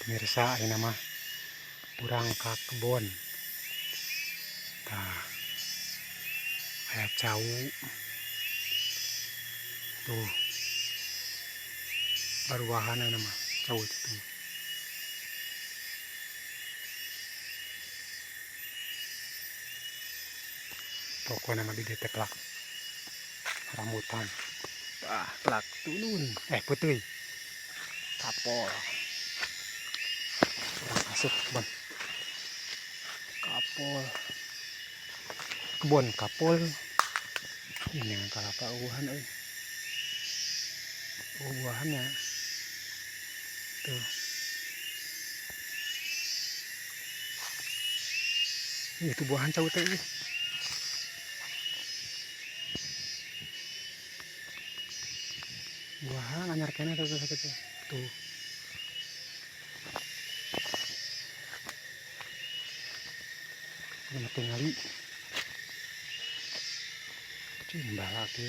Pemirsa, ini nama kurang ke kebun. Nah, kayak jauh tuh baruahan nama jauh itu. Pokoknya nama di detek rambutan. Wah, plak turun. Putih. Kapol. Masuk kebun. Kapol. Kebun kapol. Ini yang kelapa buahan, buahannya. Tuh. Itu buahan jauh tuh. Buahan anyar kena tuh. Tuh. Ini tinggali. Cimbah lagi.